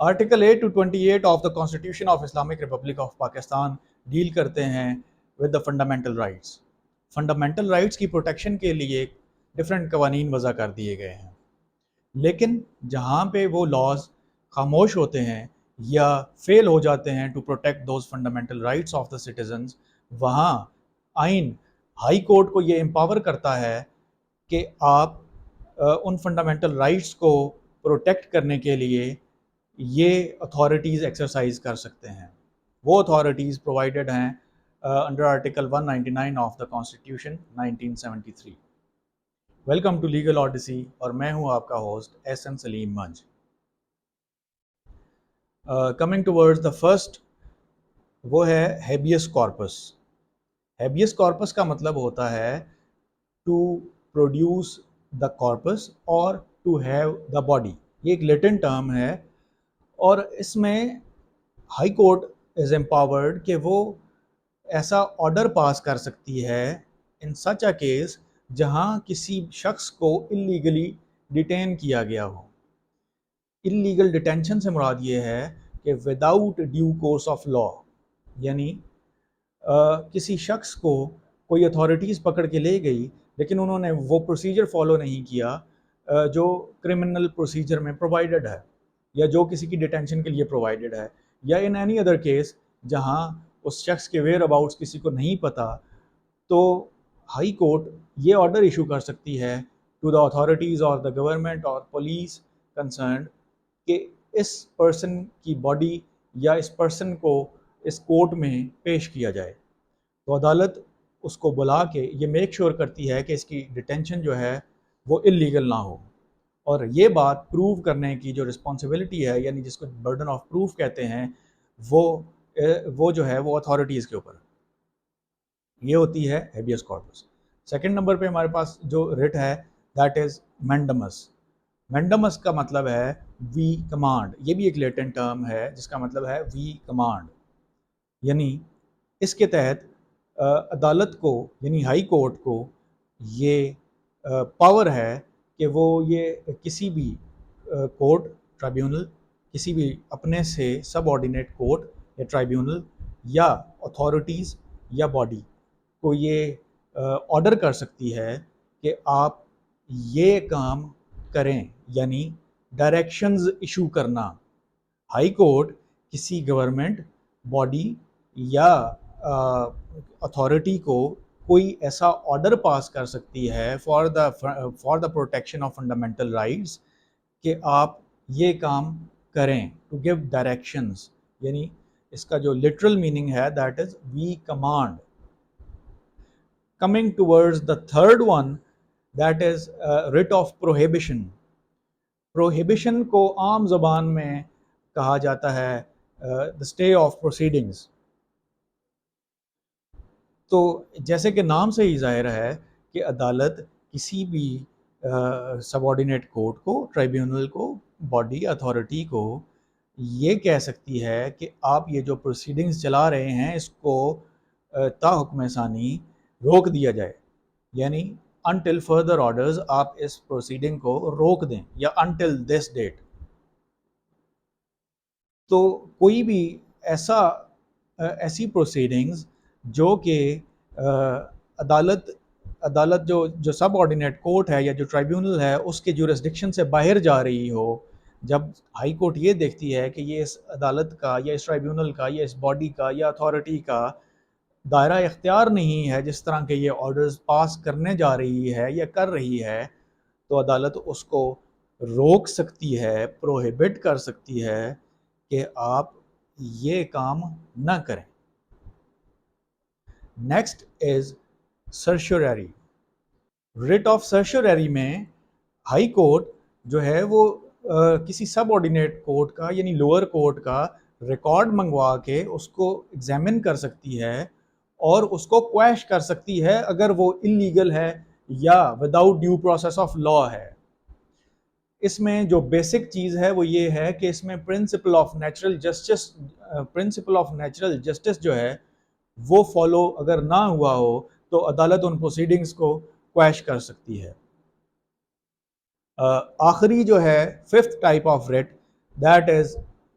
Article 8 to 28 of the constitution of Islamic republic of Pakistan deal کرتے ہیں with the fundamental rights. Fundamental rights کی protection کے لیے different قوانین وضع کر دیے گئے ہیں، لیکن جہاں پہ وہ لاز خاموش ہوتے ہیں یا فیل ہو جاتے ہیں to protect those fundamental rights of the citizens, وہاں آئین ہائی کورٹ کو یہ امپاور کرتا ہے کہ آپ ان فنڈامنٹل رائٹس کو پروٹیکٹ کرنے کے لیے یہ اتھارٹیز ایکسرسائز کر سکتے ہیں. وہ اتھارٹیز پرووائڈڈ ہیں under article 199 of the constitution 1973. Welcome to legal odyssey, اور میں ہوں آپ کا host S N Saleem Munj. Coming towards the first, وہ ہے ہیبیس کارپس. ہیبیس کارپس کا مطلب ہوتا ہے ٹو پروڈیوس دا کارپس اور ٹو ہیو دا باڈی. یہ ایک لیٹن ٹرم ہے، اور اس میں ہائی کورٹ از امپاورڈ کہ وہ ایسا آرڈر پاس کر سکتی ہے ان سچ اے کیس جہاں کسی شخص کو اللیگلی ڈیٹین کیا گیا ہو. اللیگل ڈیٹینشن سے مراد یہ ہے کہ without due course of law, یعنی کسی شخص کو کوئی اتھارٹیز پکڑ کے لے گئی لیکن انہوں نے وہ پروسیجر فالو نہیں کیا جو کرمنل پروسیجر میں پرووائڈڈ ہے یا جو کسی کی ڈیٹینشن کے لیے پرووائڈڈ ہے، یا ان اینی ادر کیس جہاں اس شخص کے ویئر اباؤٹس کسی کو نہیں پتہ، تو ہائی کورٹ یہ آرڈر ایشو کر سکتی ہے ٹو دا اتھارٹیز اور دا گورنمنٹ اور پولیس کنسرنڈ کہ اس پرسن کی باڈی یا اس پرسن کو اس کورٹ میں پیش کیا جائے. تو عدالت اس کو بلا کے یہ میک شور کرتی ہے کہ اس کی ڈیٹینشن جو ہے وہ اللیگل نہ ہو، اور یہ بات پروو کرنے کی جو رسپانسبلٹی ہے، یعنی جس کو برڈن آف پروف کہتے ہیں، وہ جو ہے وہ اتھارٹیز کے اوپر یہ ہوتی ہے ہیبیس کارپس. سیکنڈ نمبر پہ ہمارے پاس جو ریٹ ہے دیٹ از مینڈمس. مینڈمس کا مطلب ہے وی کمانڈ. یہ بھی ایک لیٹن ٹرم ہے جس کا مطلب ہے وی کمانڈ، یعنی اس کے تحت عدالت کو یعنی ہائی کورٹ کو یہ پاور ہے کہ وہ یہ کسی بھی کورٹ ٹرائیبیونل، کسی بھی اپنے سے سب آرڈینیٹ کورٹ یا ٹرائیبیونل یا اتھارٹیز یا باڈی کو یہ آرڈر کر سکتی ہے کہ آپ یہ کام کریں، یعنی ڈائریکشنز ایشو کرنا. ہائی کورٹ کسی گورنمنٹ باڈی یا اتھارٹی کو کوئی ایسا آرڈر پاس کر سکتی ہے for the protection of fundamental rights کہ آپ یہ کام کریں، ٹو گیو ڈائریکشنز، یعنی اس کا جو لٹرل میننگ ہے that is we command. Coming towards the third one, that is writ of prohibition. Prohibition کو عام زبان میں کہا جاتا ہے the stay of proceedings. تو جیسے کہ نام سے ہی ظاہر ہے کہ عدالت کسی بھی سب آرڈینیٹ کورٹ کو، ٹرائیبیونل کو، باڈی اتھارٹی کو یہ کہہ سکتی ہے کہ آپ یہ جو پروسیڈنگز چلا رہے ہیں اس کو تا حکم ثانی روک دیا جائے، یعنی انٹل فردر آرڈرز آپ اس پروسیڈنگ کو روک دیں، یا انٹل دس ڈیٹ. تو کوئی بھی ایسی پروسیڈنگز جو کہ عدالت جو سب آرڈینیٹ کورٹ ہے یا جو ٹرائیبیونل ہے اس کے جورسڈکشن سے باہر جا رہی ہو، جب ہائی کورٹ یہ دیکھتی ہے کہ یہ اس عدالت کا یا اس ٹرائیبیونل کا یا اس باڈی کا یا اتھارٹی کا دائرہ اختیار نہیں ہے جس طرح کے یہ آرڈرز پاس کرنے جا رہی ہے یا کر رہی ہے، تو عدالت اس کو روک سکتی ہے، پروہیبٹ کر سکتی ہے کہ آپ یہ کام نہ کریں. Next is certiorari. Writ of certiorari میں ہائی کورٹ جو ہے وہ کسی سب آرڈینیٹ کورٹ کا یعنی لوور کورٹ کا ریکارڈ منگوا کے اس کو ایگزامن کر سکتی ہے اور اس کو کویش کر سکتی ہے اگر وہ انلیگل ہے یا without due process of law ہے. اس میں جو بیسک چیز ہے وہ یہ ہے کہ اس میں پرنسپل آف نیچرل جسٹس جو ہے وہ فالو اگر نہ ہوا ہو تو عدالت ان پروسیڈنگز کو کویش کر سکتی ہے. آخری جو ہے fifth type of rate that is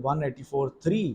184(3)